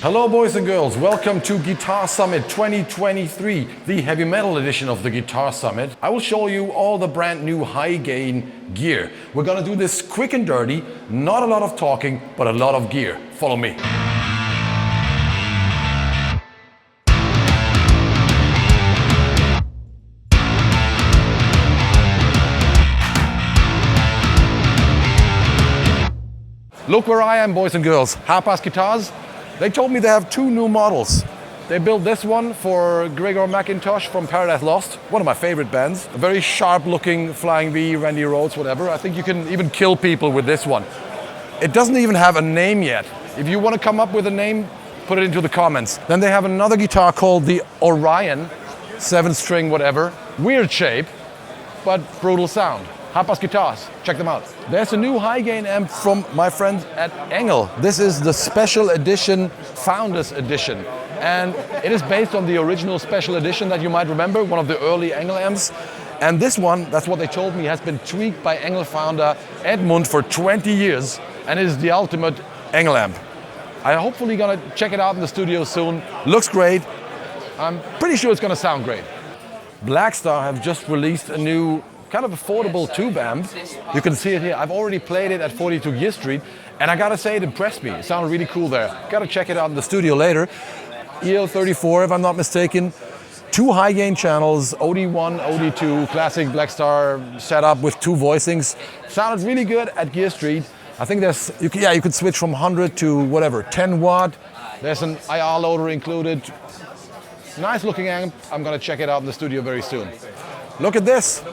Hello boys and girls, welcome to Guitar Summit 2023, the heavy metal edition of the Guitar Summit. I will show you all the brand new high gain gear. We're gonna do this quick and dirty, not a lot of talking, but a lot of gear. Follow me. Look where I am, boys and girls, HAPAS Guitars. They told me they have two new models. They built this one for Gregor McIntosh from Paradise Lost, one of my favorite bands. A very sharp looking Flying V, Randy Rhoads, whatever. I think you can even kill people with this one. It doesn't even have a name yet. If you want to come up with a name, put it into the comments. Then they have another guitar called the Orion, 7-string whatever. Weird shape, but brutal sound. HAPAS Guitars, check them out. There's a new high gain amp from my friends at Engl. This is the special edition, Founders Edition. And it is based on the original special edition that you might remember, one of the early Engl amps. And this one, that's what they told me, has been tweaked by Engl founder Edmund for 20 years and is the ultimate Engl amp. I'm hopefully gonna check it out in the studio soon. Looks great. I'm pretty sure it's gonna sound great. Blackstar have just released a new kind of affordable tube amp. You can see it here. I've already played it at 42 Gear Street, and I gotta say it impressed me. It sounded really cool there. Gotta check it out in the studio later. EL34, if I'm not mistaken. Two high gain channels, OD1, OD2, classic Blackstar setup with two voicings. Sounded really good at Gear Street. I think there's, you could switch from 100 to whatever, 10 watt. There's an IR loader included. Nice looking amp. I'm gonna check it out in the studio very soon. Look at this.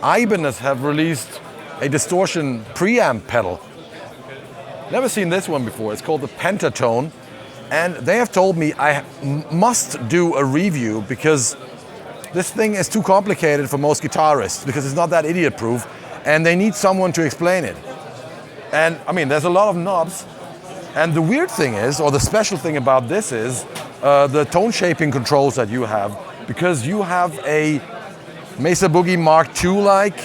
Ibanez have released a distortion preamp pedal. Never seen this one before. It's called the Pentatone. And they have told me I must do a review because this thing is too complicated for most guitarists because it's not that idiot proof and they need someone to explain it. And I mean, there's a lot of knobs. And the weird thing is, or the special thing about this is the tone shaping controls that you have, because you have a Mesa Boogie Mark II-like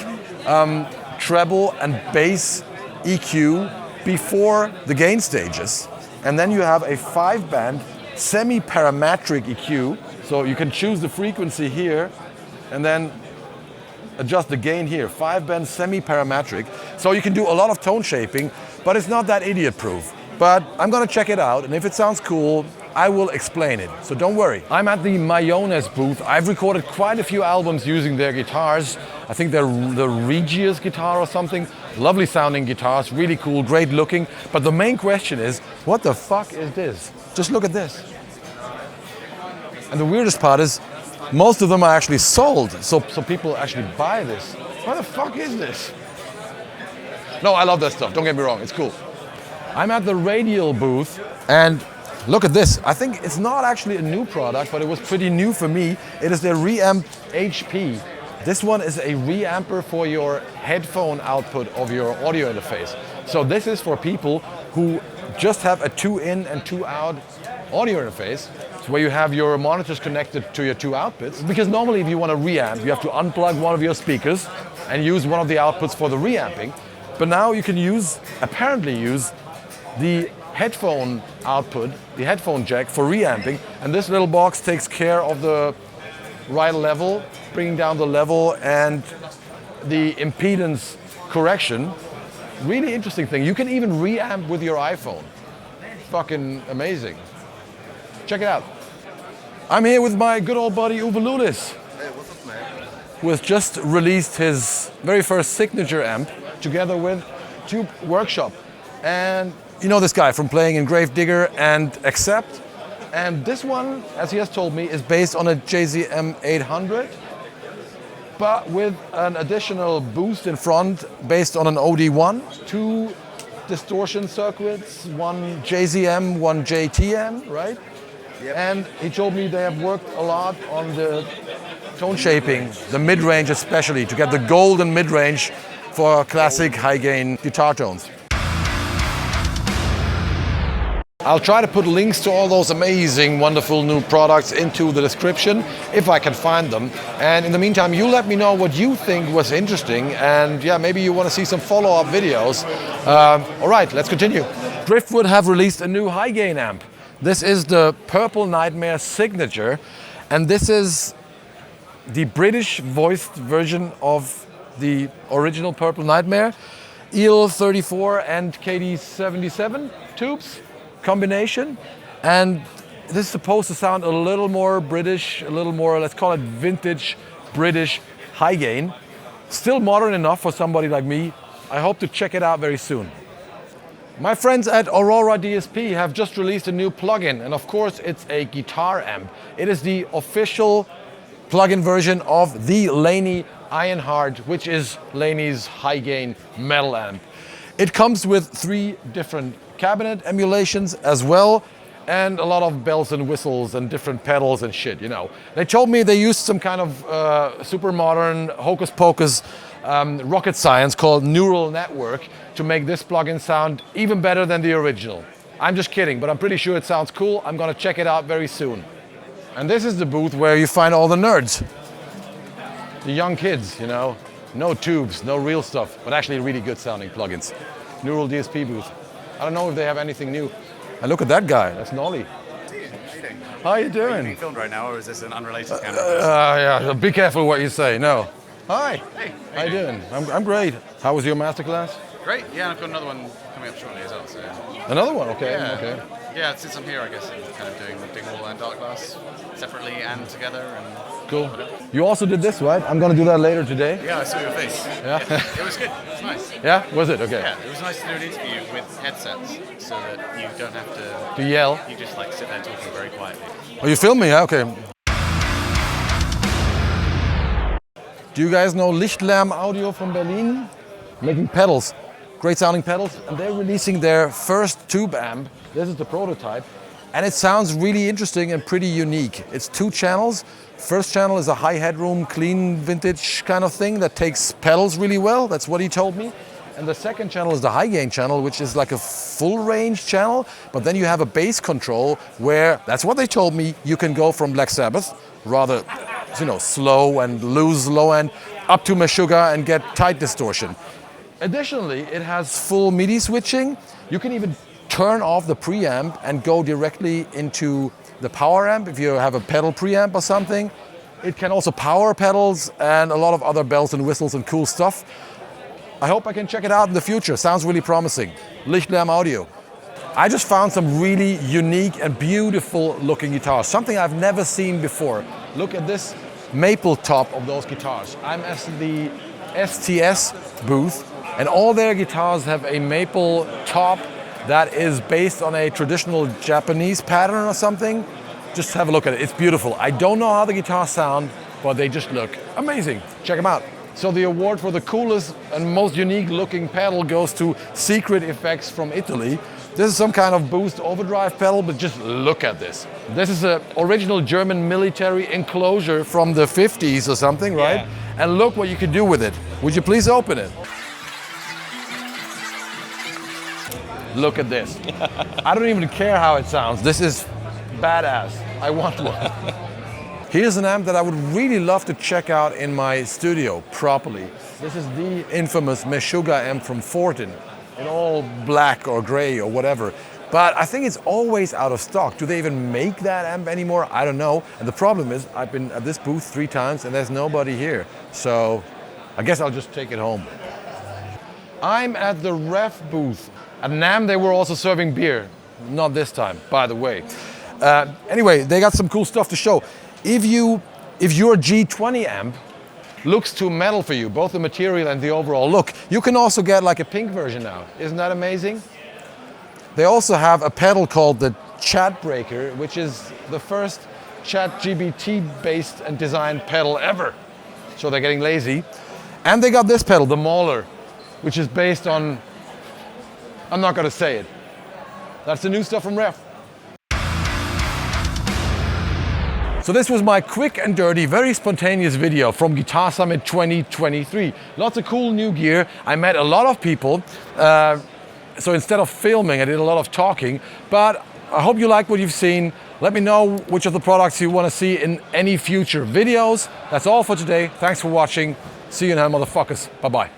treble and bass EQ before the gain stages. And then you have a 5-band semi-parametric EQ. So you can choose the frequency here and then adjust the gain here. 5-band semi-parametric. So you can do a lot of tone shaping, but it's not that idiot-proof. But I'm gonna check it out, and if it sounds cool, I will explain it, so don't worry. I'm at the Mayonnaise booth. I've recorded quite a few albums using their guitars. I think they're the Regius guitar or something. Lovely sounding guitars, really cool, great looking. But the main question is, what the fuck is this? Just look at this. And the weirdest part is, most of them are actually sold, so people actually buy this. What the fuck is this? No, I love that stuff, don't get me wrong, it's cool. I'm at the Radial booth, and look at this. I think it's not actually a new product, but it was pretty new for me. It is the Radial HP. This one is a reamper for your headphone output of your audio interface. So this is for people who just have a 2-in and 2-out audio interface, so where you have your monitors connected to your two outputs. Because normally if you want to reamp, you have to unplug one of your speakers and use one of the outputs for the reamping. But now you can apparently use the headphone output, the headphone jack for reamping, and this little box takes care of the right level, bringing down the level and the impedance correction. Really interesting thing. You can even reamp with your iPhone. Fucking amazing. Check it out. I'm here with my good old buddy Uwe Lulis. Hey, what's up, man? Who has just released his very first signature amp together with Tube Workshop. And you know this guy from playing in Gravedigger and Accept. And this one, as he has told me, is based on a JZM 800, but with an additional boost in front based on an OD1. 2 distortion circuits, one JZM, one JTM, right? Yep. And he told me they have worked a lot on the tone shaping, the mid-range especially, to get the golden mid-range for classic high-gain guitar tones. I'll try to put links to all those amazing, wonderful new products into the description, if I can find them. And in the meantime, you let me know what you think was interesting, and yeah, maybe you want to see some follow-up videos. All right, let's continue. Driftwood have released a new high-gain amp. This is the Purple Nightmare Signature, and this is the British voiced version of the original Purple Nightmare. EL34 and KD77 tubes combination, and this is supposed to sound a little more British, a little more, let's call it vintage British high gain. Still modern enough for somebody like me. I hope to check it out very soon. My friends at Aurora DSP have just released a new plugin, and of course it's a guitar amp. It is the official plugin version of the Laney Ironheart, which is Laney's high gain metal amp. It comes with 3 different cabinet emulations as well, and a lot of bells and whistles and different pedals and shit, you know. They told me they used some kind of super modern hocus pocus rocket science called neural network to make this plugin sound even better than the original. I'm just kidding, but I'm pretty sure it sounds cool. I'm gonna check it out very soon. And this is the booth where you find all the nerds. The young kids, you know. No tubes, no real stuff, but actually really good sounding plugins. Neural DSP booth. I don't know if they have anything new. And look at that guy, that's Nolly. How you doing? Are you being filmed right now, or is this an unrelated camera? Yeah, be careful what you say, no. Hi. Hey, how you doing? I'm great. How was your masterclass? Great, yeah, I've got another one coming up shortly as well. So. Another one, okay. Yeah, okay. Yeah, since I'm here, I guess I'm kind of doing all and dark glass separately and together. And cool. You also did this, right? I'm going to do that later today. Yeah, I saw your face. Yeah? It was good, it was nice. Yeah, was it? Okay. Yeah, it was nice to do an interview with headsets so that you don't have to yell. You just like sit there talking very quietly. Oh, you film me? Yeah, okay. Do you guys know Lichtlärm Audio from Berlin? Making pedals, great sounding pedals, and they're releasing their first tube amp. This is the prototype, and it sounds really interesting and pretty unique. It's 2 channels. First channel is a high headroom, clean vintage kind of thing that takes pedals really well. That's what he told me. And the second channel is the high gain channel, which is like a full range channel, but then you have a bass control where, that's what they told me, you can go from Black Sabbath, rather, you know, slow and loose low end, up to Meshuggah and get tight distortion. Additionally, it has full MIDI switching. You can even turn off the preamp and go directly into the power amp if you have a pedal preamp or something. It can also power pedals and a lot of other bells and whistles and cool stuff. I hope I can check it out in the future. Sounds really promising. Lichtlärm Audio. I just found some really unique and beautiful looking guitars, something I've never seen before. Look at this maple top of those guitars. I'm at the STS booth, and all their guitars have a maple top that is based on a traditional Japanese pattern or something. Just have a look at it, it's beautiful. I don't know how the guitars sound, but they just look amazing. Check them out. So the award for the coolest and most unique looking pedal goes to Secret Effects from Italy. This is some kind of boost overdrive pedal, but just look at this. This is an original German military enclosure from the 50s or something, right? Yeah. And look what you can do with it. Would you please open it? Look at this. I don't even care how it sounds. This is badass. I want one. Here's an amp that I would really love to check out in my studio properly. This is the infamous Meshuggah amp from Fortin, in all black or gray or whatever. But I think it's always out of stock. Do they even make that amp anymore? I don't know. And the problem is, I've been at this booth 3 times and there's nobody here. So I guess I'll just take it home. I'm at the REVV booth. At NAMM they were also serving beer. Not this time, by the way. Anyway, they got some cool stuff to show. If your G20 amp looks too metal for you, both the material and the overall look, you can also get like a pink version now. Isn't that amazing? They also have a pedal called the Chat Breaker, which is the first ChatGPT based and designed pedal ever. So they're getting lazy. And they got this pedal, the Mauler, which is based on, I'm not gonna say it. That's the new stuff from REVV. So this was my quick and dirty, very spontaneous video from Guitar Summit 2023. Lots of cool new gear. I met a lot of people. So instead of filming, I did a lot of talking. But I hope you like what you've seen. Let me know which of the products you want to see in any future videos. That's all for today. Thanks for watching. See you now, motherfuckers. Bye-bye.